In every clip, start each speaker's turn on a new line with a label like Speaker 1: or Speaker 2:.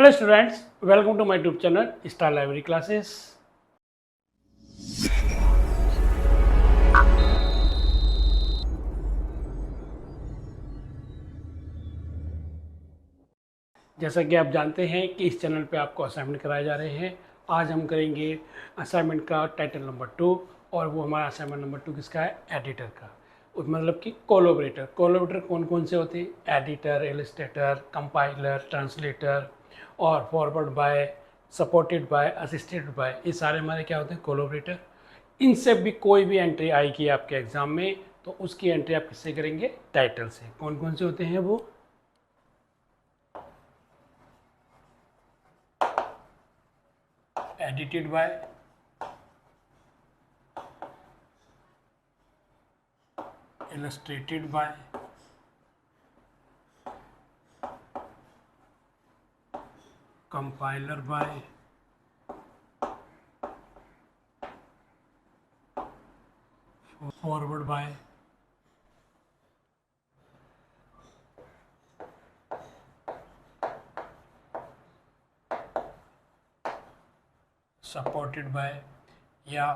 Speaker 1: Hello students, welcome to my YouTube channel Star Library Classes. जैसा कि आप जानते हैं कि इस चैनल पे आपको असाइनमेंट कराए जा रहे हैं। आज हम करेंगे असाइनमेंट का टाइटल नंबर 2 और वो हमारा असाइनमेंट नंबर 2 किसका है? एडिटर का। मतलब कि कोलैबोरेटर। कोलैबोरेटर कौन कौन से होते हैं? एडिटर, इलस्ट्रेटर, कंपाइलर, ट्रांसलेटर और forward bye, supported by, assisted bye, ये सारे हमारे क्या होते हैं? कोलैबोरेटर। इनसे भी कोई भी एंट्री आएगी आपके एग्जाम में तो उसकी एंट्री आप किससे करेंगे? टाइटल से। कौन कौन से होते हैं वो? Edited by, illustrated by, compiler by, forward by, supported by या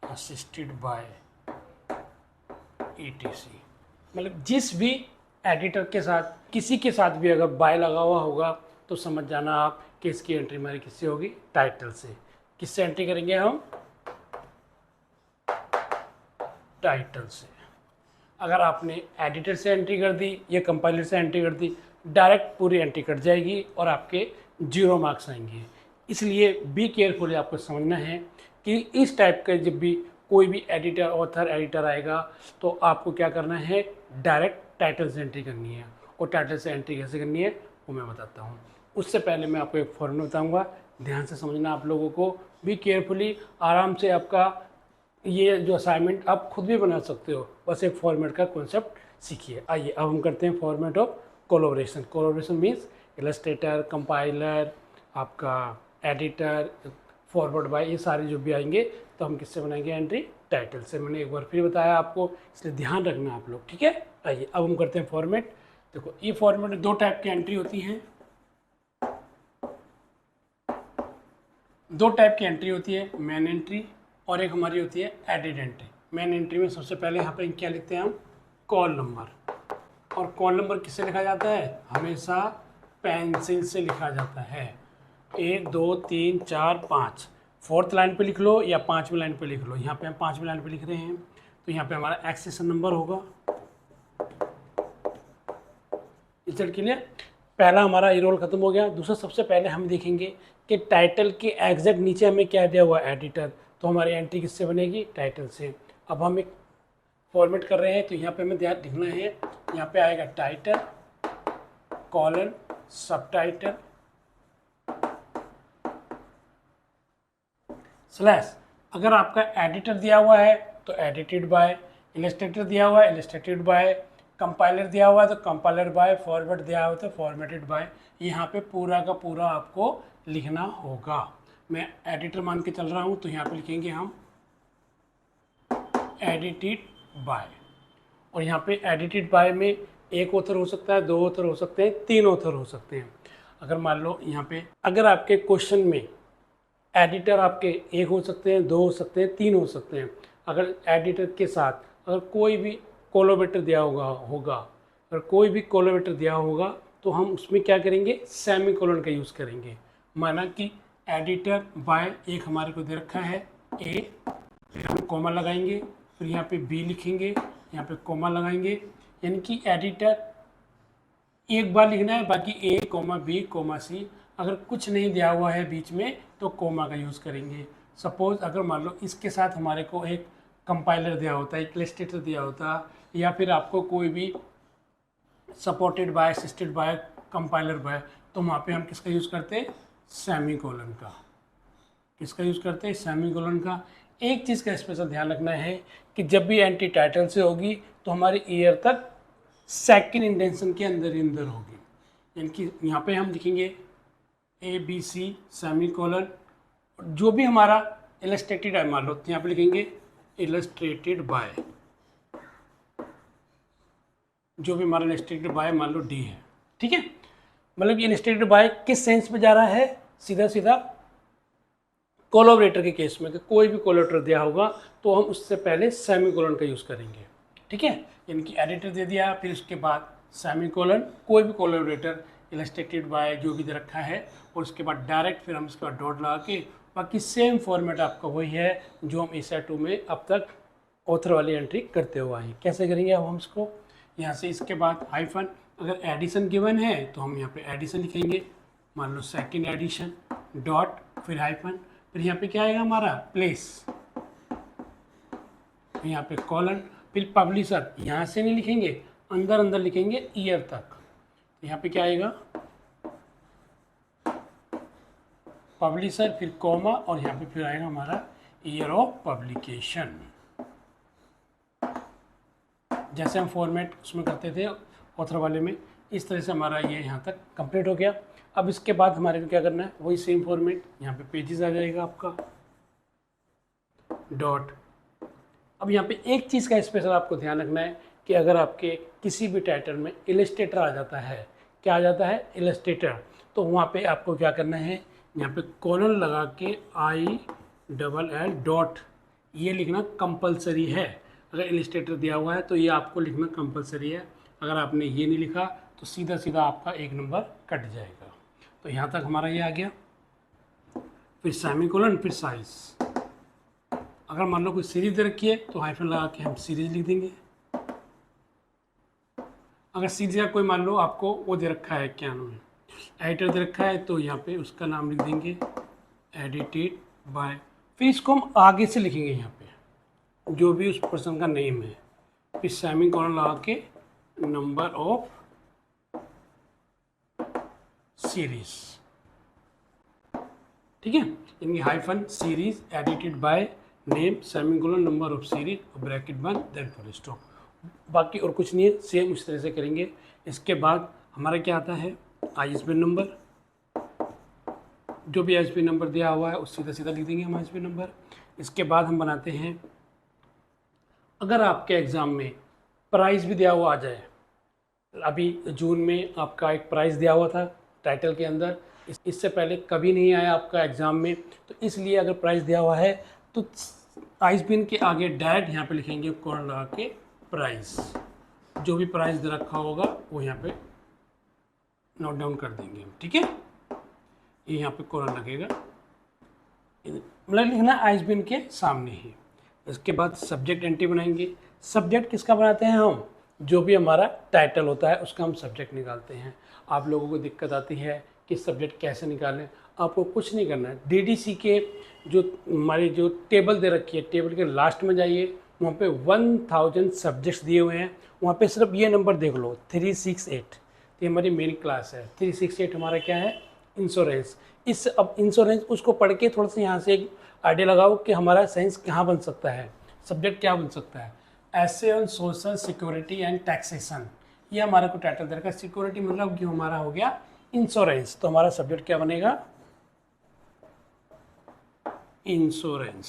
Speaker 1: असिस्टेड बाय ETC। मतलब जिस भी एडिटर के साथ, किसी के साथ भी अगर बाय लगा हुआ होगा तो समझ जाना आप कि इसकी एंट्री हमारी किससे होगी? टाइटल से। किससे एंट्री करेंगे हम? टाइटल से। अगर आपने एडिटर से एंट्री कर दी या कंपाइलर से एंट्री कर दी, डायरेक्ट पूरी एंट्री कट जाएगी और आपके 0 मार्क्स आएंगे। इसलिए बी केयरफुली आपको समझना है कि इस टाइप का जब भी कोई भी एडिटर, ऑथर, एडिटर आएगा तो आपको क्या करना है? डायरेक्ट टाइटल से एंट्री करनी है। और टाइटल से एंट्री कैसे करनी है वो मैं बताता हूँ। उससे पहले मैं आपको एक फॉर्मूला बताऊँगा, ध्यान से समझना आप लोगों को। बी केयरफुली, आराम से आपका ये जो असाइनमेंट आप खुद भी बना सकते हो, बस एक फॉर्मेट का कॉन्सेप्ट सीखिए। आइए अब हम करते हैं format of collaboration. Collaboration means Illustrator, compiler, आपका एडिटर, फॉरवर्ड बाय, ये सारे जो भी आएंगे तो हम किससे बनाएंगे एंट्री? टाइटल से। मैंने एक बार फिर बताया आपको, इसलिए ध्यान रखना आप लोग, ठीक है। आइए अब हम करते हैं फॉर्मेट। देखो ये फॉर्मेट में 2 टाइप की एंट्री होती हैं। 2 टाइप की एंट्री होती है, मेन एंट्री और एक हमारी होती है एडिट एंट्री। मेन एंट्री में सबसे पहले यहाँ पे क्या लिखते हैं हम? Call number. और कॉल नंबर किससे लिखा जाता है? हमेशा पेंसिल से लिखा जाता है। 1 2 3 4 5, 4th लाइन पे लिख लो या 5वीं लाइन पे लिख लो। यहाँ पे हम 5वीं लाइन पे लिख रहे हैं तो यहाँ पे हमारा एक्सेशन नंबर होगा। इसके लिए पहला हमारा ये रोल खत्म हो गया। दूसरा, सबसे पहले हम देखेंगे कि टाइटल के एग्जैक्ट नीचे हमें क्या दिया हुआ? एडिटर। तो हमारी एंट्री किससे बनेगी? टाइटल से। अब हम एक फॉर्मेट कर रहे हैं तो यहाँ पे हमें ध्यान लिखना है, यहाँ पे आएगा टाइटल कॉलन सब टाइटल स्लैश। अगर आपका एडिटर दिया हुआ है तो एडिटेड बाय, इलस्ट्रेटर दिया हुआ है इलस्ट्रेटेड बाय, कंपाइलर दिया हुआ है तो कंपाइलर बाय, फॉरवर्ड दिया हुआ है तो फॉर्मेटेड बाय। यहाँ पे पूरा का पूरा आपको लिखना होगा। मैं एडिटर मान के चल रहा हूँ तो यहाँ पे लिखेंगे हम एडिटेड बाय। और यहाँ पे एडिटेड बाय में एक ऑथर हो सकता है, 2 ऑथर हो सकते हैं, 3 ऑथर हो सकते हैं। अगर मान लो यहाँ पे अगर आपके क्वेश्चन में एडिटर आपके 1 हो सकते हैं, 2 हो सकते हैं, 3 हो सकते हैं। अगर एडिटर के साथ अगर कोई भी कोलैबोरेटर दिया होगा अगर कोई भी कोलैबोरेटर दिया होगा तो हम उसमें क्या करेंगे? सेमी कोलन का यूज़ करेंगे। माना कि एडिटर बाय एक हमारे को दे रखा है ए, फिर हम कॉमा लगाएंगे, फिर यहाँ पे बी लिखेंगे, यहाँ पे कॉमा लगाएंगे। यानी कि एडिटर एक बार लिखना है, बाकी ए कॉमा बी कॉमा सी। अगर कुछ नहीं दिया हुआ है बीच में तो कॉमा का यूज़ करेंगे। सपोज अगर मान लो इसके साथ हमारे को एक कंपाइलर दिया होता है, एक इलस्ट्रेटर दिया होता, या फिर आपको कोई भी supported by, assisted by, compiler by, तो वहाँ पे हम किसका यूज़ करते हैं? सेमी कोलन का। किसका यूज़ करते हैं? सेमी कोलन का। एक चीज़ का स्पेशल ध्यान रखना है कि जब भी एंट्री टाइटल से होगी तो हमारी ईयर तक सेकंड इंडेंशन के अंदर ही अंदर होगी। यानी कि यहाँ पे हम लिखेंगे ABC सेमी कोलन, जो भी हमारा इलस्ट्रेटेड है मान लो तो यहाँ पे लिखेंगे इलस्ट्रेटेड बाय। जो भी हमारा इलस्ट्रेटेड बाय मान लो डी है, ठीक है। मतलब ये इलस्ट्रेटेड बाय किस सेंस में जा रहा है, सीधा सीधा कोलैबोरेटर के केस में, कि कोई भी कोलैबोरेटर दिया होगा तो हम उससे पहले सेमीकोलन का यूज़ करेंगे, ठीक है। यानी कि एडिटर दे दिया, फिर उसके बाद सेमीकोलन, कोई भी कोलैबोरेटर इलस्ट्रेटेड बाय जो भी दे रखा है, और उसके बाद डायरेक्ट फिर हम इसके बाद डॉट लगा के, बाकी सेम फॉर्मेट आपका वही है जो हम ESA2 में अब तक ऑथर वाली एंट्री करते हुए आए। कैसे करेंगे अब हम इसको, यहाँ से इसके बाद हाइफन, अगर एडिशन गिवन है तो हम यहाँ पे एडिशन लिखेंगे, मान लो सेकंड एडिशन, डॉट, फिर हाइफन, फिर यहाँ पे क्या आएगा हमारा प्लेस, यहाँ पे कॉलन, फिर पब्लिशर, यहाँ से नहीं लिखेंगे, अंदर अंदर लिखेंगे ईयर तक, यहाँ पे क्या आएगा पब्लिशर, फिर कॉमा, और यहाँ पे फिर आएगा हमारा ईयर ऑफ पब्लिकेशन। जैसे हम फॉर्मेट उसमें करते थे ऑथर वाले में, इस तरह से हमारा ये यहाँ तक कंप्लीट हो गया। अब इसके बाद हमारे को क्या करना है, वही सेम फॉर्मेट, यहाँ पे पेजेस आ जाएगा आपका, डॉट। अब यहाँ पे एक चीज़ का स्पेशल आपको ध्यान रखना है कि अगर आपके किसी भी टाइटल में इलस्ट्रेटर आ जाता है, क्या आ जाता है इलस्ट्रेटर, तो वहाँ पे आपको क्या करना है, यहाँ पे कॉलन लगा के ILL डॉट ये लिखना कंपलसरी है। अगर इलस्ट्रेटर दिया हुआ है तो ये आपको लिखना कंपलसरी है, अगर आपने ये नहीं लिखा तो सीधा सीधा आपका एक नंबर कट जाएगा। तो यहाँ तक हमारा ये आ गया, फिर सेमीकोलन, फिर साइज। अगर मान लो कोई सीरीज दे रखी है तो हाइफन लगा के हम सीरीज लिख देंगे। अगर सीरीज का कोई मान लो आपको वो दे रखा है, क्या नाम है, एडिटर दे रखा है, तो यहाँ पे उसका नाम लिख देंगे एडिटेड बाय, फिर इसको हम आगे से लिखेंगे यहाँ पे जो भी उस पर्सन का नेम है, फिर सेमीकोलन लगा के नंबर ऑफ सीरीज, ठीक है। इनकी hyphen series edited by name semicolon number of series bracket बंद देन फुल स्टॉप। बाकी और कुछ नहीं है, सेम उस तरह से करेंगे। इसके बाद हमारा क्या आता है ISBN नंबर, जो भी ISBN नंबर दिया हुआ है उस सीधा सीधा लिख देंगे हम ISBN नंबर। इसके बाद हम बनाते हैं, अगर आपके एग्ज़ाम में प्राइज़ भी दिया हुआ आ जाए, अभी जून में आपका एक प्राइज़ दिया हुआ था टाइटल के अंदर, इससे पहले कभी नहीं आया आपका एग्ज़ाम में, तो इसलिए अगर प्राइज़ दिया हुआ है तो ISBN के आगे डायरेक्ट यहाँ पे लिखेंगे कॉलन लगा के प्राइस, जो भी प्राइस दे रखा होगा वो यहाँ पे नोट डाउन कर देंगे, ठीक है। ये यहाँ पे कॉलन लगेगा, मतलब लिखना ISBN के सामने ही। इसके बाद सब्जेक्ट एंट्री बनाएंगे। सब्जेक्ट किसका बनाते हैं हम, जो भी हमारा टाइटल होता है उसका हम सब्जेक्ट निकालते हैं। आप लोगों को दिक्कत आती है कि सब्जेक्ट कैसे निकालें, आपको कुछ नहीं करना है, DDC के जो हमारी जो टेबल दे रखी है, टेबल के लास्ट में जाइए, वहाँ पे 1000 सब्जेक्ट्स दिए हुए हैं, वहाँ पे सिर्फ ये नंबर देख लो 368, ये हमारी मेन क्लास है। 368 हमारा क्या है, इंश्योरेंस। इस अब इंश्योरेंस उसको पढ़ के थोड़ा सा यहाँ से एक आइडिया लगाओ कि हमारा साइंस कहाँ बन सकता है, सब्जेक्ट क्या बन सकता है, ऐसे on social security and taxation. ये हमारा को टाइटल दे रखा है, सिक्योरिटी मतलब कि हमारा हो गया इंश्योरेंस, तो हमारा सब्जेक्ट क्या बनेगा, इंश्योरेंस,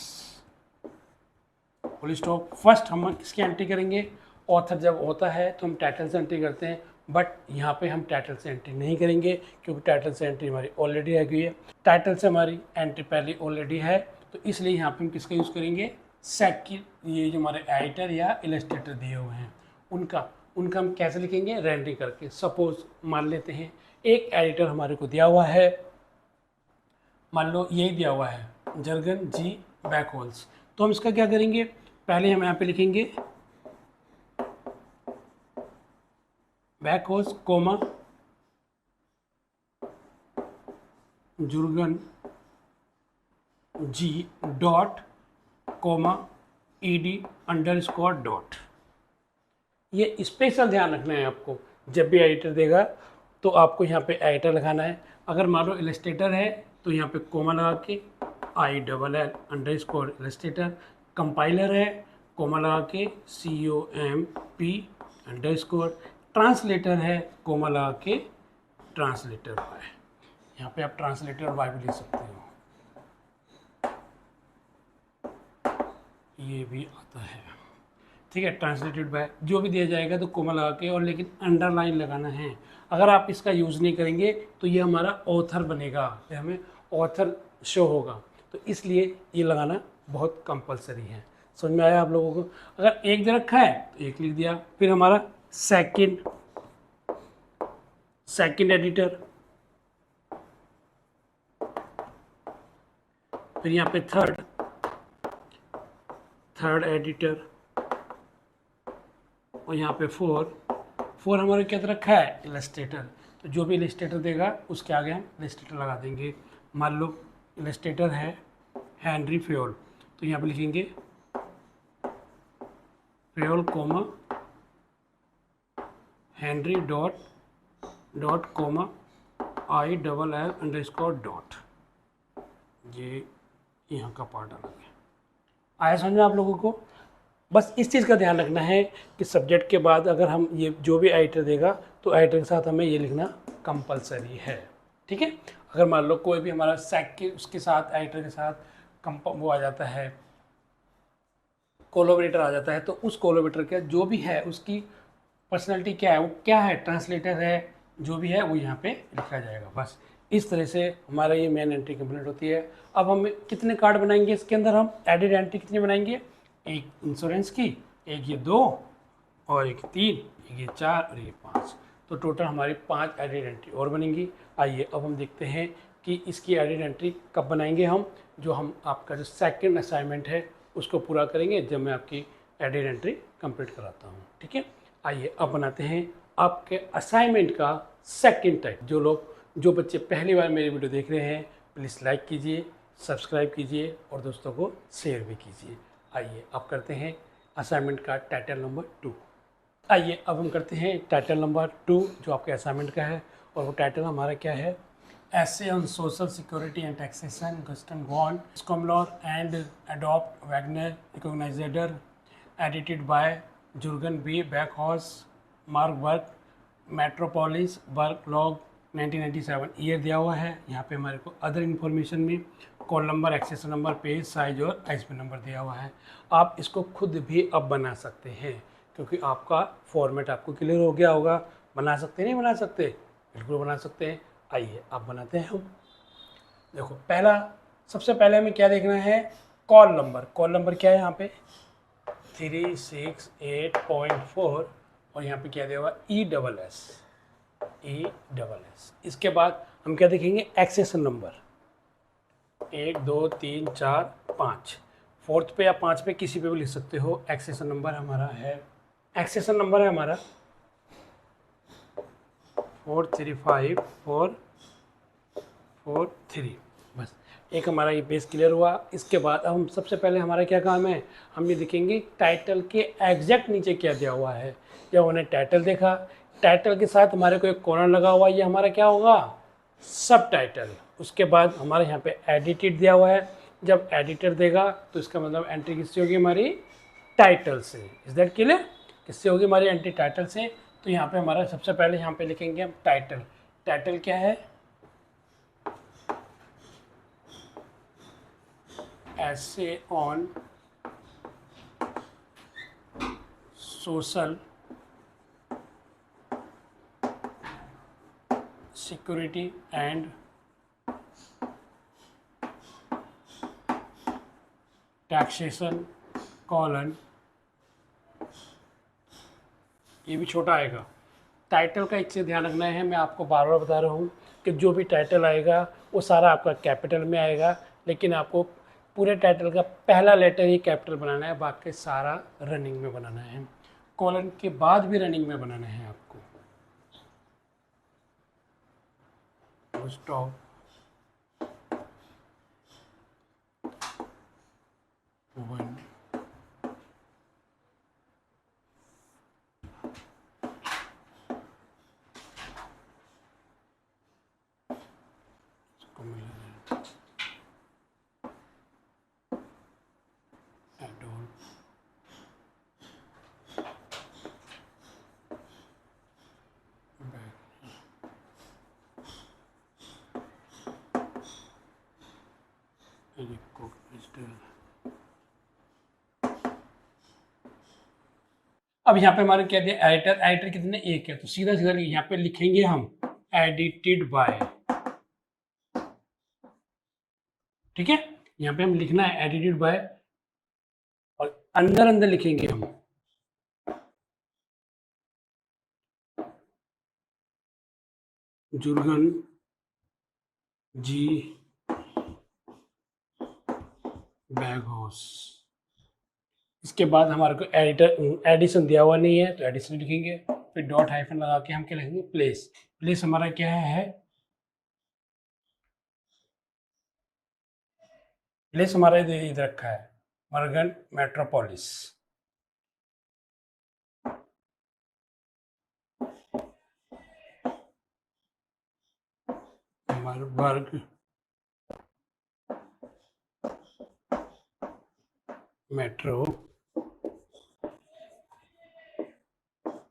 Speaker 1: फुल स्टॉप। फर्स्ट हम किसकी एंट्री करेंगे, ऑथर जब होता है तो हम टाइटल से एंट्री करते हैं, बट यहाँ पे हम टाइटल से एंट्री नहीं करेंगे क्योंकि टाइटल से एंट्री हमारी ऑलरेडी आ गई है। टाइटल से हमारी एंट्री पहले ऑलरेडी है, तो इसलिए यहाँ पे हम किसका यूज़ करेंगे, सेकंड, ये जो हमारे एडिटर या इलस्ट्रेटर दिए हुए हैं उनका हम कैसे लिखेंगे, रेंडरिंग करके। सपोज मान लेते हैं एक एडिटर हमारे को दिया हुआ है, मान लो यही दिया हुआ है जर्गन जी बैकहोल्स, तो हम इसका क्या करेंगे, पहले हम यहाँ पे लिखेंगे Backhaus comma Jurgen G dot comma ED underscore dot. ये स्पेशल ध्यान रखना है आपको, जब भी एडिटर देगा तो आपको यहाँ पे एडिटर लगाना है। अगर मान लो इलस्ट्रेटर है तो यहाँ पे कोमा लगा के ILL अंडरस्कोर इलस्ट्रेटर, कंपाइलर है कोमा लगा के COMP अंडरस्कोर, ट्रांसलेटर है कोमा लगा के ट्रांसलेटर है। यहाँ पे आप ट्रांसलेटर वाई भी लिख सकते हो, ये भी आता है। ठीक है, ट्रांसलेटेड बाय जो भी दिया जाएगा तो कोमा लगा के, और लेकिन अंडरलाइन लगाना है। अगर आप इसका यूज़ नहीं करेंगे तो ये हमारा ऑथर बनेगा, फिर हमें ऑथर शो होगा, तो इसलिए ये लगाना बहुत कंपलसरी है। समझ में आया आप लोगों को? अगर एक दे रखा है तो एक लिख दिया, फिर हमारा सेकंड एडिटर, फिर यहाँ पे थर्ड एडिटर, और यहाँ पे फोर हमारे क्या रखा है, इलस्ट्रेटर। तो जो भी इलस्ट्रेटर देगा उसके आगे हम इलस्ट्रेटर लगा देंगे। मान लो इलस्ट्रेटर है हेनरी फ्योल, तो यहाँ पे लिखेंगे Fayol comma Henri dot comma ILL_डॉट, ये यहाँ का पार्ट अलग है। आया समझ में आप लोगों को? बस इस चीज़ का ध्यान रखना है कि सब्जेक्ट के बाद अगर हम ये जो भी एडिटर देगा तो एडिटर के साथ हमें ये लिखना कंपलसरी है। ठीक है, अगर मान लो कोई भी हमारा उसके साथ एडिटर के साथ वो आ जाता है, कोलैबोरेटर आ जाता है, तो उस कोलैबोरेटर का जो भी है उसकी पर्सनैलिटी क्या है, वो क्या है, ट्रांसलेटर है, जो भी है वो यहाँ पे लिखा जाएगा। बस इस तरह से हमारा ये मेन एंट्री कंप्लीट होती है। अब हम कितने कार्ड बनाएंगे इसके अंदर, हम एडिड एंट्री कितनी बनाएंगे, एक इंश्योरेंस की, एक ये 2 और एक 3, एक ये 4 और ये 5, तो टोटल हमारी 5 एडिड एंट्री और बनेंगी। आइए अब हम देखते हैं कि इसकी एडिड एंट्री कब बनाएंगे हम, जो हम आपका जो सेकंड असाइनमेंट है उसको पूरा करेंगे जब मैं आपकी एडिड एंट्री कंप्लीट कराता हूँ। ठीक है, आइए अब बनाते हैं आपके असाइनमेंट का सेकंड टाइप। जो बच्चे पहली बार मेरी वीडियो देख रहे हैं प्लीज़ लाइक कीजिए, सब्सक्राइब कीजिए और दोस्तों को शेयर भी कीजिए। आइए अब करते हैं असाइनमेंट का टाइटल नंबर 2। आइए अब हम करते हैं टाइटल नंबर 2 जो आपके असाइनमेंट का है, और वो टाइटल हमारा क्या है, Essay on Social Security and Taxation, Gaston Bond, Skomlor and Adopt Wagner Recognizer, edited by Jürgen B. Backhaus, Mark Burke, Metropolis, Burke Log 1997। Year दिया हुआ है, यहाँ पे हमारे को अदर इन्फॉर्मेशन में call number, accession number, page size और ISBN number दिया हुआ है। आप इसको खुद भी अब बना सकते हैं क्योंकि आपका फॉर्मेट आपको क्लियर हो गया होगा। बना सकते नहीं बना सकते, बिल्कुल बना सकते हैं। आइए आप बनाते हैं हम। देखो सबसे पहले हमें क्या देखना है, कॉल नंबर क्या है यहाँ पे 368.4 और यहाँ पे क्या दिया हुआ ESS। इसके बाद हम क्या देखेंगे, एक्सेशन नंबर 1 2 3 4 5, फोर्थ पे या 5 पे किसी पे भी लिख सकते हो। एक्सेशन नंबर हमारा 435443। बस एक हमारा ये बेस क्लियर हुआ। इसके बाद अब हम सबसे पहले हमारा क्या काम है, हम ये देखेंगे टाइटल के एग्जैक्ट नीचे क्या दिया हुआ है। जब हमने टाइटल देखा, टाइटल के साथ हमारे को एक कॉर्नर लगा हुआ, ये हमारा क्या होगा, सब टाइटल। उसके बाद हमारे यहाँ पे एडिटेड दिया हुआ है, जब एडिटर देगा तो इसका मतलब एंट्री किससे होगी, हमारी टाइटल से। इज दैट क्लियर, किससे होगी हमारी एंट्री, टाइटल से। तो यहाँ पे हमारा सबसे पहले यहाँ पे लिखेंगे हम टाइटल क्या है, ऐसे on social security and taxation colon, ये भी छोटा आएगा। टाइटल का एक चीज़ ध्यान रखना है, मैं आपको बार बार बता रहा हूँ कि जो भी टाइटल आएगा वो सारा आपका कैपिटल में आएगा, लेकिन आपको पूरे टाइटल का पहला लेटर ही कैपिटल बनाना है, बाकी सारा रनिंग में बनाना है। कॉलन के बाद भी रनिंग में बनाना है आपको। स्टॉप वन अब यहाँ पे हमारे क्या दिया, एडिटर, एडिटर कितने, एक है, तो सीधा सीधा यहाँ पे लिखेंगे हम एडिटेड बाय, ठीक है, यहाँ पे हम लिखना है एडिटेड बाय, और अंदर अंदर लिखेंगे हम जुर्गन जी बैगहाउस। इसके बाद हमारे को एडिटर एडिशन दिया हुआ नहीं है तो एडिशन लिखेंगे, फिर डॉट हाइफन लगा के हम क्या लिखेंगे, प्लेस। प्लेस हमारा क्या है, प्लेस हमारा इधर रखा है मर्गन metropolis. Marburg metro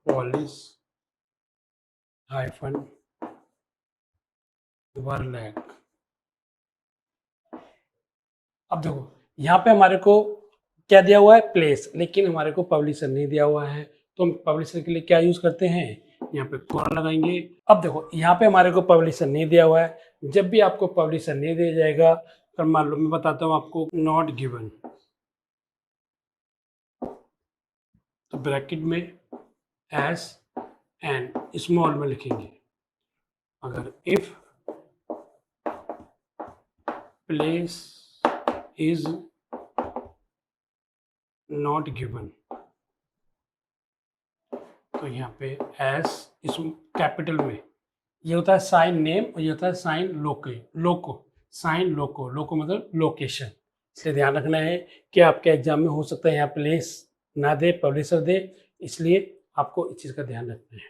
Speaker 1: polish hyphen Verlag. अब देखो यहाँ पे हमारे को क्या दिया हुआ है, प्लेस, लेकिन हमारे को पब्लिशर नहीं दिया हुआ है, तो हम पब्लिशर के लिए क्या यूज करते हैं, यहाँ पे कॉलन लगाएंगे। अब देखो यहाँ पे हमारे को पब्लिशर नहीं दिया हुआ है, जब भी आपको पब्लिशर नहीं दिया जाएगा, तो मान लो मैं बताता हूँ आपको, नॉट गिवन, तो ब्रैकेट में एस एन स्मॉल में लिखेंगे, अगर if place is not given, तो यहाँ पे एस इस कैपिटल में, ये होता है साइन नेम और ये होता है साइन लोको, साइन लोको, लोको मतलब लोकेशन। इसलिए ध्यान रखना है कि आपके एग्जाम में हो सकता है यहाँ प्लेस ना दे, पब्लिशर दे, इसलिए आपको इस चीज़ का ध्यान रखना है,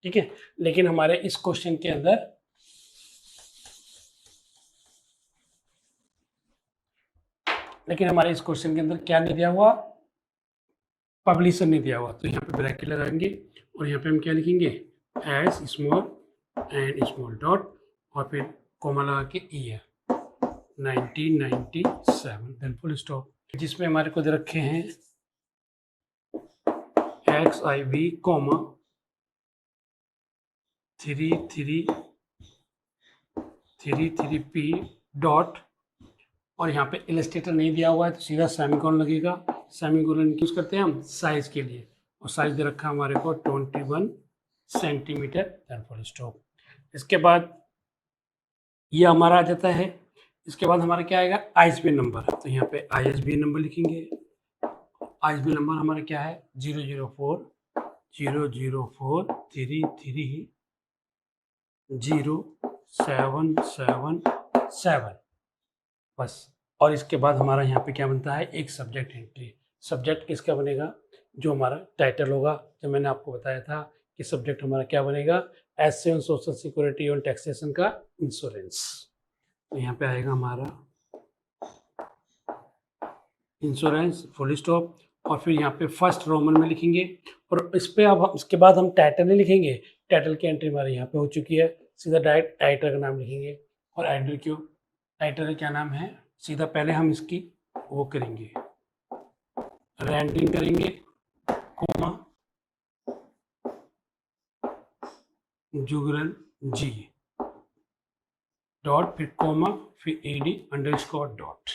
Speaker 1: ठीक है। लेकिन हमारे इस क्वेश्चन के अंदर क्या नहीं दिया हुआ, पब्लिशर नहीं दिया हुआ, तो यहाँ पे ब्रैकेट लगाएंगे और यहाँ पे हम क्या लिखेंगे, S small and small dot और फिर कोमा लगा के ईयर 1997 देन फुल स्टॉप, जिसमें हमारे को दे रखे हैं XIV कोमा 3333P डॉट, और यहाँ पे इलस्ट्रेटर नहीं दिया हुआ है तो सीधा सेमीकोलन लगेगा। सेमीकोलन यूज करते हैं हम साइज के लिए, और साइज दे रखा है हमारे को 21 सेंटीमीटर देन फुल स्टॉप। इसके बाद ये हमारा आ जाता है, इसके बाद हमारा क्या आएगा, ISBN नंबर, तो यहाँ पे ISBN नंबर लिखेंगे। ISBN नंबर हमारा क्या है, 00400330777 बस। और इसके बाद हमारा यहाँ पे क्या बनता है, एक सब्जेक्ट एंट्री। सब्जेक्ट किसका बनेगा, जो हमारा टाइटल होगा, जो मैंने आपको बताया था कि सब्जेक्ट हमारा क्या बनेगा, एस ऑन सोशल सिक्योरिटी और टैक्सेशन का इंश्योरेंस। तो यहाँ पे आएगा हमारा इंश्योरेंस फुल स्टॉप, और फिर यहाँ पे फर्स्ट रोमन में लिखेंगे, और इस पे अब इसके बाद हम टाइटल नहीं लिखेंगे, टाइटल की एंट्री हमारे यहाँ पे हो चुकी है, सीधा डायरेक्ट टाइटल का नाम लिखेंगे। और एडिटर क्यों, टाइटल का क्या नाम है, सीधा पहले हम इसकी वो करेंगे, रेंडरिंग करेंगे, कोमा जुगरल जी डॉट, फिर कोमा, फिर AD_डॉट।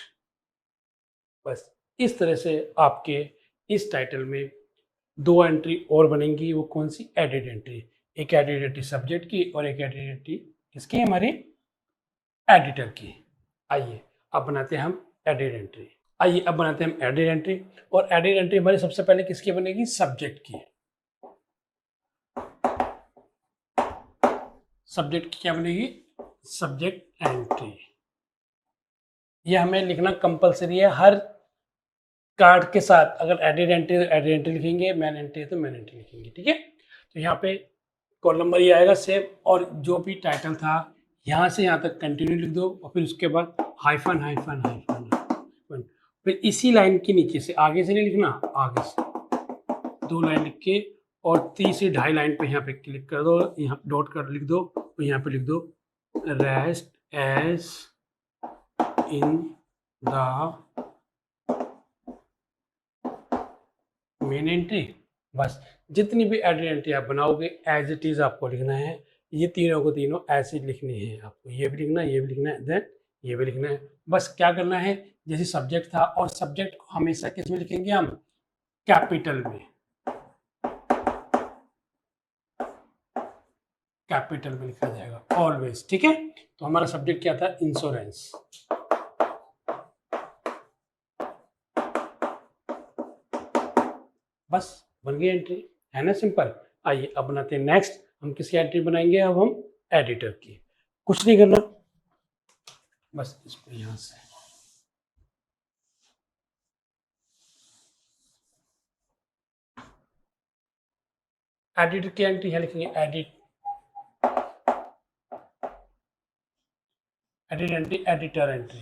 Speaker 1: बस इस तरह से आपके इस टाइटल में 2 एंट्री और बनेंगी। वो कौन सी, एडिट एंट्री, एक एडिट एंट्री सब्जेक्ट की और एक एडिट एंट्री किसकी, हमारी एडिटर की। आइए अब बनाते हैं हम एडिट एंट्री, और एडिट एंट्री हमारी सबसे पहले किसकी बनेगी, सब्जेक्ट की। सब्जेक्ट की क्या बनेगी, सब्जेक्ट एंट्री। ये हमें लिखना कंपलसरी है हर कार्ड के साथ, अगर एडिट एंट्री लिखेंगे, मैन एंट्री है तो मैन एंट्री लिखेंगे, ठीक है। तो यहाँ पे कॉलम नंबर ये आएगा सेम, और जो भी टाइटल था यहाँ से यहाँ तक कंटिन्यू लिख दो, और फिर उसके बाद हाइफन हाइफन हाइफन, फिर इसी लाइन के नीचे से, आगे से नहीं लिखना, आगे से 2 लाइन लिख के और 3 से 2.5 लाइन पे यहाँ पे क्लिक कर दो, यहाँ डॉट कर लिख दो, और यहाँ पे लिख दो rest as in the main entry. बस जितनी भी एंट्री आप बनाओगे एज इट इज़ आपको लिखना है। ये तीनों को तीनों ऐसे लिखनी है आपको, ये भी लिखना है, ये भी लिखना है, देन ये भी लिखना है। बस क्या करना है, जैसे सब्जेक्ट था, और सब्जेक्ट को हमेशा किस में लिखेंगे हम, कैपिटल में, कैपिटल में लिखा जाएगा ऑलवेज। ठीक है, तो हमारा सब्जेक्ट क्या था, इंश्योरेंस। बस बन गई एंट्री, है ना, सिंपल। आइए अब बनाते हैं नेक्स्ट। हम किसकी एंट्री बनाएंगे, अब हम एडिटर की। कुछ नहीं करना, बस इसको यहां से एडिटर की एंट्री है, लिखेंगे edit, edit entry, editor entry.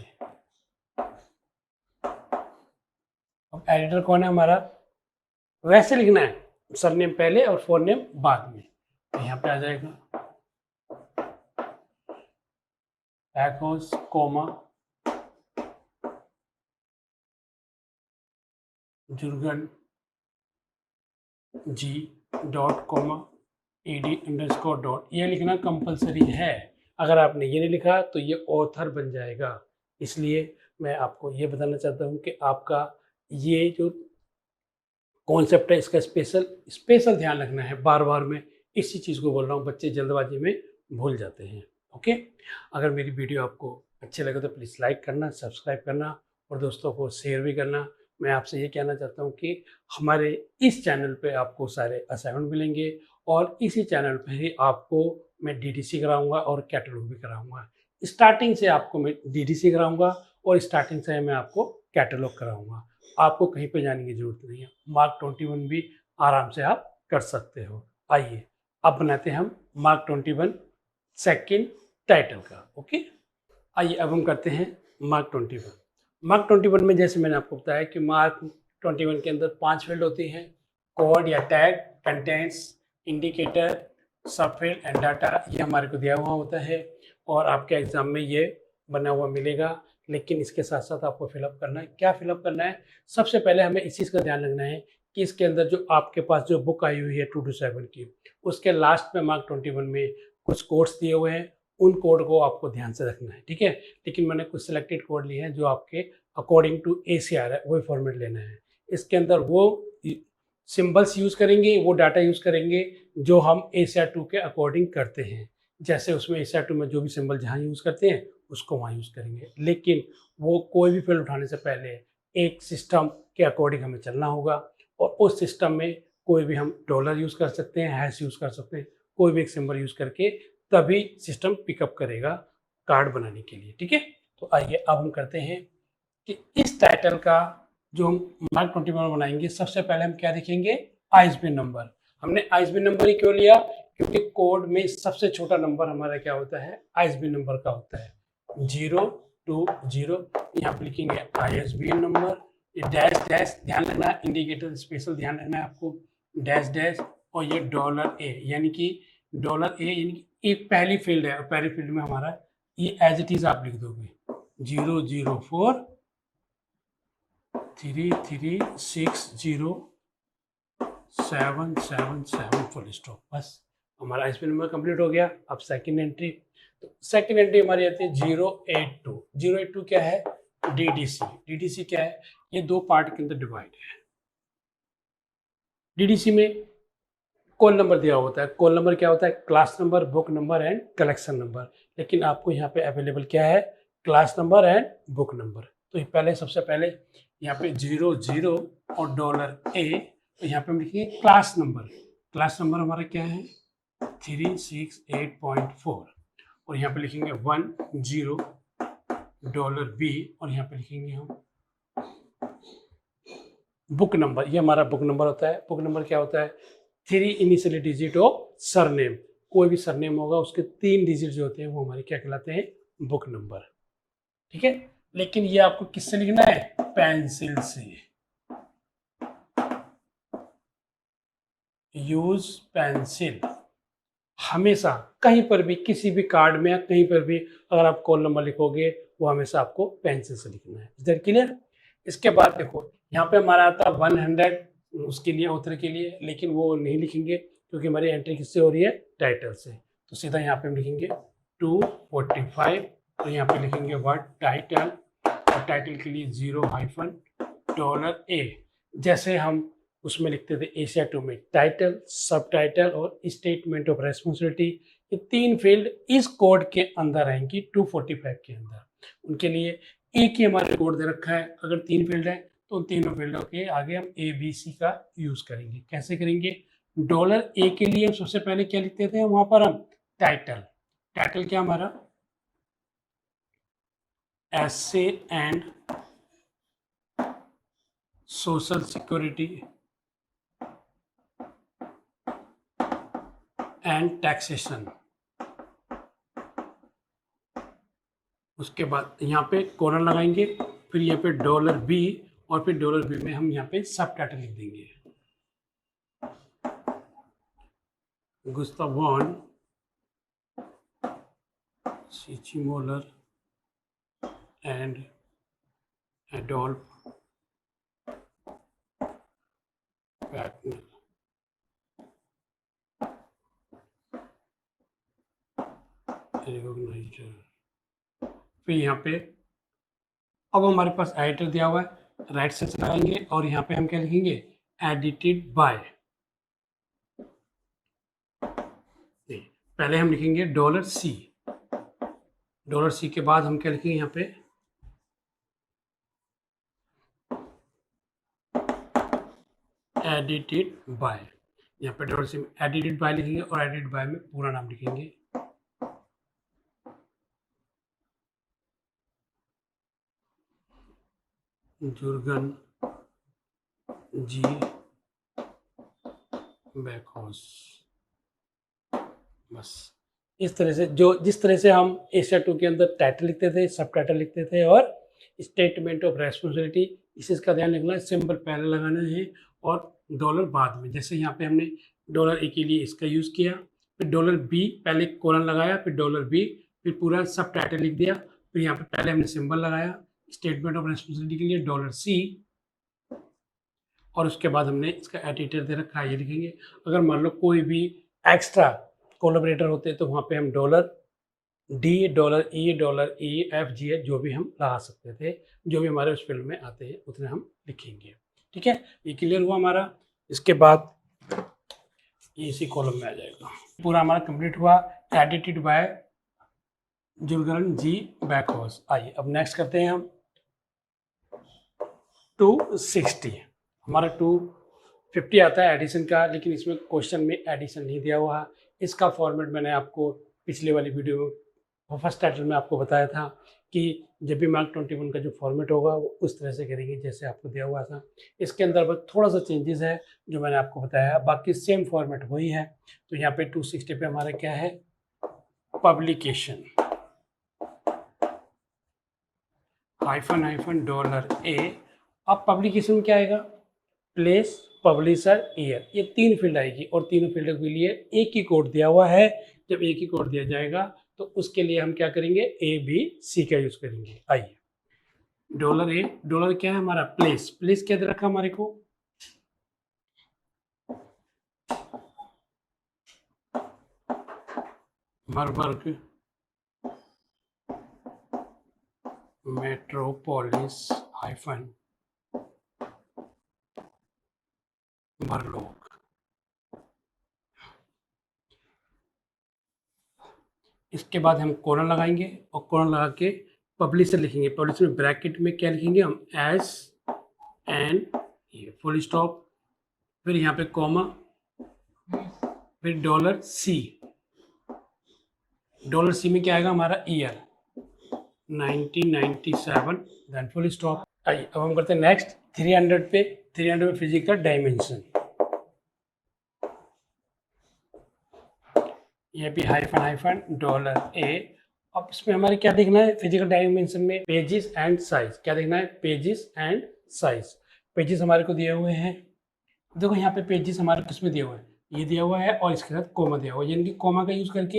Speaker 1: अब एडिटर कौन है हमारा, वैसे लिखना है, सरनेम पहले और फोरनेम बाद में। तो यहाँ पे आ जाएगा Backhaus comma Jurgen G dot comma ed underscore dot, ये लिखना कंपलसरी है। अगर आपने ये नहीं लिखा तो ये ऑथर बन जाएगा। इसलिए मैं आपको ये बताना चाहता हूँ कि आपका ये जो कॉन्सेप्ट है इसका स्पेशल ध्यान रखना है। बार बार मैं इसी चीज़ को बोल रहा हूँ, बच्चे जल्दबाजी में भूल जाते हैं। ओके, अगर मेरी वीडियो आपको अच्छे लगे तो प्लीज़ लाइक करना, सब्सक्राइब करना और दोस्तों को शेयर भी करना। मैं आपसे ये कहना चाहता हूँ कि हमारे इस चैनल पे आपको सारे असाइनमेंट मिलेंगे और इसी चैनल पे ही आपको मैं डीडीसी कराऊंगा और कैटलॉग भी कराऊंगा। स्टार्टिंग से आपको मैं डीडीसी कराऊंगा और स्टार्टिंग से मैं आपको कैटलॉग कराऊंगा। आपको कहीं पे जाने की जरूरत नहीं है। मार्क 21 भी आराम से आप कर सकते हो। आइए अब बनाते हैं हम मार्क 21 सेकेंड टाइटल का। ओके, आइए अब हम करते हैं मार्क 21। मार्क 21 में जैसे मैंने आपको बताया कि मार्क 21 के अंदर 5 फील्ड होती हैं, कोड या टैग, कंटेंट्स, इंडिकेटर, सब फील्ड एंड डाटा। ये हमारे को दिया हुआ होता है और आपके एग्जाम में ये बना हुआ मिलेगा। लेकिन इसके साथ साथ आपको फिलअप करना है। क्या फिलअप करना है, सबसे पहले हमें इस चीज़ का ध्यान रखना है कि इसके अंदर जो आपके पास जो बुक आई हुई है 2 to 7 की, उसके लास्ट में मार्क 21 में कुछ कोड्स दिए हुए हैं, उन कोड को आपको ध्यान से रखना है। ठीक है, लेकिन मैंने कुछ सिलेक्टेड कोड लिए हैं जो आपके अकॉर्डिंग टू ACR है, वही फॉर्मेट लेना है। इसके अंदर वो सिंबल्स यूज़ करेंगे, वो डाटा यूज़ करेंगे जो हम ACR 2 के अकॉर्डिंग करते हैं। जैसे उसमें ACR 2 में जो भी सिंबल जहाँ यूज़ करते हैं उसको वहाँ यूज़ करेंगे। लेकिन वो कोई भी फील्ड उठाने से पहले एक सिस्टम के अकॉर्डिंग हमें चलना होगा और उस सिस्टम में कोई भी हम डॉलर यूज़ कर सकते हैं, हैश यूज़ कर सकते हैं, कोई भी एक सिंबल यूज़ करके तभी सिस्टम पिकअप करेगा कार्ड बनाने के लिए। ठीक है, तो आइए अब हम करते हैं कि इस टाइटल का जो हम मार्क 21 बनाएंगे, सबसे पहले हम क्या देखेंगे, ISBN नंबर। हमने ISBN नंबर ही क्यों लिया, क्योंकि कोड में सबसे छोटा नंबर हमारा क्या होता है, ISBN नंबर का होता है 020। यहाँ पे लिखेंगे ISBN नंबर, ये डैश डैश ध्यान रखना, इंडिकेटर स्पेशल ध्यान रखना है आपको, डैश डैश, और ये $A यानी कि $A यानी कि एक पहली फील्ड है और पहली फील्ड में हमारा ये एज इट इज आप लिख दोगे 004 3360 777 फुल स्टॉप। बस हमारा ISBN नंबर कंप्लीट हो गया। अब सेकंड एंट्री, तो सेकंड एंट्री हमारी आती है 082। 082 क्या है, DDC क्या है, ये दो पार्ट के अंदर डिवाइड है। DDC में कॉल नंबर दिया होता है। कॉल नंबर क्या होता है, class number, book number and collection number. लेकिन आपको यहाँ पे अवेलेबल क्या है, class number and book number. तो पहले सबसे पहले यहाँ पे 00 और $A, तो यहाँ पे हम लिखेंगे क्लास नंबर। क्लास नंबर हमारा क्या है 368.4 और यहाँ पे लिखेंगे 10 $B और यहाँ पे लिखेंगे हम बुक नंबर। ये हमारा बुक नंबर होता है। बुक नंबर क्या होता है, 3 इनिशियल डिजिट ऑफ सरनेम। कोई भी सरनेम होगा उसके 3 डिजिट जो होते हैं वो हमारे क्या कहलाते हैं, बुक नंबर। ठीक है, लेकिन ये आपको किससे लिखना है, पेंसिल से। Use pencil. हमेशा कहीं पर भी किसी भी कार्ड में या कहीं पर भी अगर आप कॉल नंबर लिखोगे वो हमेशा आपको पेंसिल से लिखना है। इधर क्लियर। इसके बाद देखो यहाँ पे हमारा आता है उसके लिए ऑथर के लिए, लेकिन वो नहीं लिखेंगे क्योंकि हमारी एंट्री किससे हो रही है, टाइटल से। तो सीधा यहाँ पे हम लिखेंगे 245, तो यहाँ पे लिखेंगे वर्ड टाइटल, और टाइटल के लिए $0 जैसे हम उसमें लिखते थे एशिया 2 में, टाइटल, सब टाइटल और स्टेटमेंट ऑफ रेस्पॉन्सिबिलिटी, ये 3 फील्ड इस कोड के अंदर आएंगी 245 के अंदर। उनके लिए एक ही हमारे कोड दे रखा है, अगर 3 फील्ड है तो उन तीनों फील्डों के आगे हम ABC का यूज करेंगे। कैसे करेंगे, $A के लिए हम सबसे पहले क्या लिखते थे, वहां पर हम टाइटल, टाइटल क्या हमारा, essay and social security and taxation. उसके बाद यहाँ पे कोलन लगाएंगे, फिर यहाँ पे $B, और फिर $B में हम यहाँ पे सब टाइटल लिख देंगे, Gustav von Schmoller and Adolph Wagner. फिर यहाँ पे अब हमारे पास एडिटर दिया हुआ है, राइट से चलाएंगे और यहाँ पे हम क्या लिखेंगे, एडिटेड बाय। पहले हम लिखेंगे $C के बाद हम क्या लिखेंगे यहाँ पे, एडिटेड बाय। यहाँ पे $C में एडिटेड बाय लिखेंगे और एडिटेड बाय में पूरा नाम लिखेंगे, जुर्गन जी बैकहॉस। बस इस तरह से, जिस तरह से हम एशिया 2 के अंदर टाइटल लिखते थे, सब टाइटल लिखते थे और स्टेटमेंट ऑफ रेस्पॉन्सिबिलिटी, इस चीज़ का ध्यान रखना है, सिंबल पहले लगाना है और डॉलर बाद में। जैसे यहाँ पे हमने $A के लिए इसका यूज़ किया, फिर $B पहले कोलन लगाया, फिर $B, फिर पूरा सब टाइटल लिख दिया, फिर यहाँ पे पहले हमने सिंबल लगाया स्टेटमेंट ऑफ रेस्पॉन्सिबिलिटी के लिए $C, और उसके बाद हमने इसका एडिटर दे रखा है, ये लिखेंगे। अगर मान लो कोई भी एक्स्ट्रा कोलैबोरेटर होते तो वहाँ पे हम $D, $E, $F, जो भी हम लगा सकते थे, जो भी हमारे उस फील्ड में आते हैं उतने हम लिखेंगे। ठीक है, ये क्लियर हुआ हमारा। इसके बाद ये इसी कॉलम में आ जाएगा, पूरा हमारा कंप्लीट हुआ, एडिटेड बाय जुर्गन जी बैकहॉस। आइए अब नेक्स्ट करते हैं हम 260। हमारा 250 आता है एडिशन का, लेकिन इसमें क्वेश्चन में एडिशन नहीं दिया हुआ। इसका फॉर्मेट मैंने आपको पिछले वाली वीडियो में फर्स्ट टाइटल में आपको बताया था कि जब भी मार्क 21 का जो फॉर्मेट होगा वो उस तरह से करेंगे जैसे आपको दिया हुआ था। इसके अंदर बस थोड़ा सा चेंजेस है जो मैंने आपको बताया, बाकी सेम फॉर्मेट वही है। तो यहाँ पे 260 पे हमारा क्या है, पब्लिकेशन $A। अब पब्लिकेशन क्या आएगा, प्लेस, पब्लिशर, ईयर, ये 3 फील्ड आएगी और तीनों फील्ड के लिए एक ही कोड दिया हुआ है। जब एक ही कोड दिया जाएगा तो उसके लिए हम क्या करेंगे, ABC का यूज करेंगे। आइए $A, क्या है हमारा, प्लेस क्या दे रखा हमारे को, मरबर्ग मेट्रोपोलिस मरलोक। इसके बाद हम कोलन लगाएंगे और कोलन लगा के पब्लिशर लिखेंगे। पब्लिशर में ब्रैकेट में क्या लिखेंगे हम, SN, ये फुल स्टॉप, फिर यहाँ पे कॉमा, फिर $C में क्या आएगा हमारा, ईयर 1997, देन फुल स्टॉप। आइए अब हम करते हैं नेक्स्ट 300 पे। 300 में फिजिकल डायमेंशन, ये भी हाइफन $A। अब इसमें हमारे क्या देखना है, फिजिकल डायमेंशन में पेजेस एंड साइज, क्या देखना है, पेजेस एंड साइज। पेजेस हमारे को दिए हुए हैं, देखो यहाँ पे पेजेस हमारे किसमें दिया हुआ है, ये दिया हुआ है और इसके साथ कोमा दिया हुआ है, यानी कि कोमा का यूज करके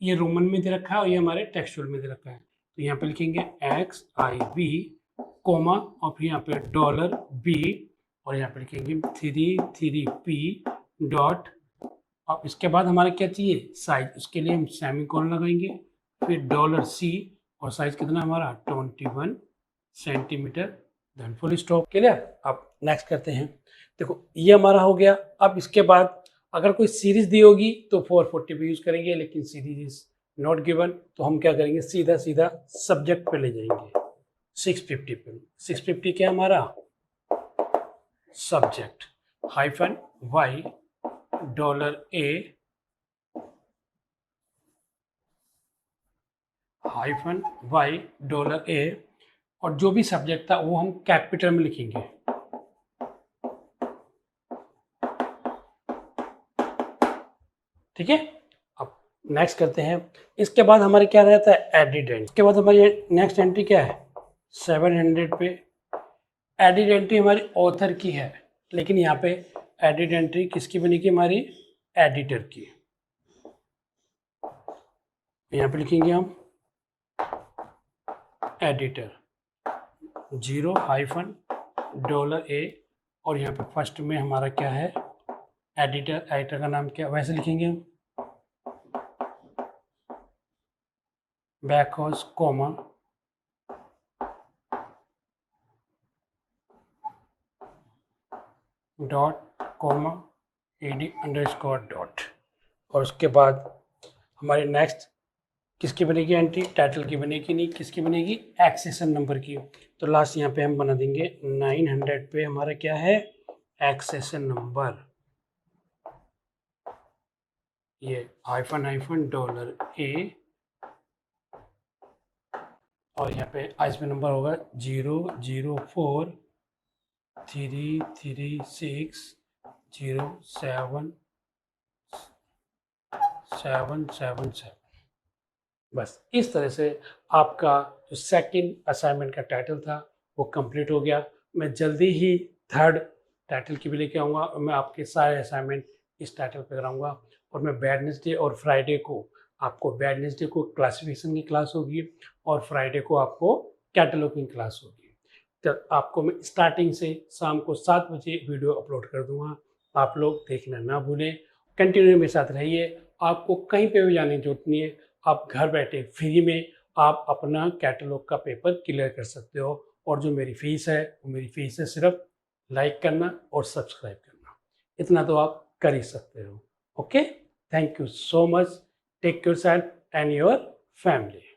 Speaker 1: ये रोमन में दे रखा है और ये हमारे टेक्सचुअल में दे रखा है। तो यहाँ पे लिखेंगे XIV कोमा और फिर यहाँ पे $B और यहाँ पे लिखेंगे 33p डॉट, अब इसके बाद हमारा क्या चाहिए साइज, उसके लिए हम सेमीकोलन लगाएंगे, फिर $C और साइज कितना हमारा 21 centimetre, then full stop. Clear. अब नेक्स्ट करते हैं। देखो ये हमारा हो गया। अब इसके बाद अगर कोई सीरीज दी होगी तो 440 पे यूज़ करेंगे, लेकिन सीरीज इज नॉट गिवन, तो हम क्या करेंगे सीधा सीधा सब्जेक्ट पे ले जाएंगे 650 पे। 650 क्या हमारा subject hyphen Y $A hyphen Y $A, और जो भी सब्जेक्ट था वो हम कैपिटल में लिखेंगे। ठीक है। अब नेक्स्ट करते हैं। इसके बाद हमारे क्या रहता है एडिट एंट्री। इसके बाद हमारी नेक्स्ट एंट्री क्या है 700 पे। एडिट एंट्री हमारी ऑथर की है, लेकिन यहाँ पे एडिट एंट्री किसकी बनेगी हमारी एडिटर की। यहाँ पे लिखेंगे हम एडिटर 0 हाइफन $A, और यहाँ पे फर्स्ट में हमारा क्या है एडिटर का नाम क्या वैसे लिखेंगे हम Backhaus comma dot comma AD underscore dot, और उसके बाद हमारी नेक्स्ट किसकी बनेगी एंट्री टाइटल की बनेगी नहीं, किसकी बनेगी एक्सेशन नंबर की। तो लास्ट यहाँ पे हम बना देंगे 900 पे हमारा क्या है एक्सेशन नंबर, ये हाइफन हाइफन $A, और यहाँ पे इसमें नंबर होगा 00433607777। बस इस तरह से आपका जो सेकंड असाइनमेंट का टाइटल था वो कंप्लीट हो गया। मैं जल्दी ही थर्ड टाइटल की भी लेके आऊँगा, और मैं आपके सारे असाइनमेंट इस टाइटल पे कराऊँगा। और मैं वेडनेसडे और फ्राइडे को आपको वेडनेसडे को क्लासिफिकेशन की क्लास होगी, और फ्राइडे को आपको कैटलॉगिंग क्लास होगी। तो आपको मैं स्टार्टिंग से शाम को 7 बजे वीडियो अपलोड कर दूँगा, आप लोग देखना ना भूलें। कंटिन्यू मेरे साथ रहिए, आपको कहीं पे भी जाने की जरूरत नहीं है। आप घर बैठे फ्री में आप अपना कैटलॉग का पेपर क्लियर कर सकते हो। और जो मेरी फीस है वो मेरी फीस है सिर्फ लाइक करना और सब्सक्राइब करना, इतना तो आप कर ही सकते हो। Okay, thank you so much. Take care self and your family.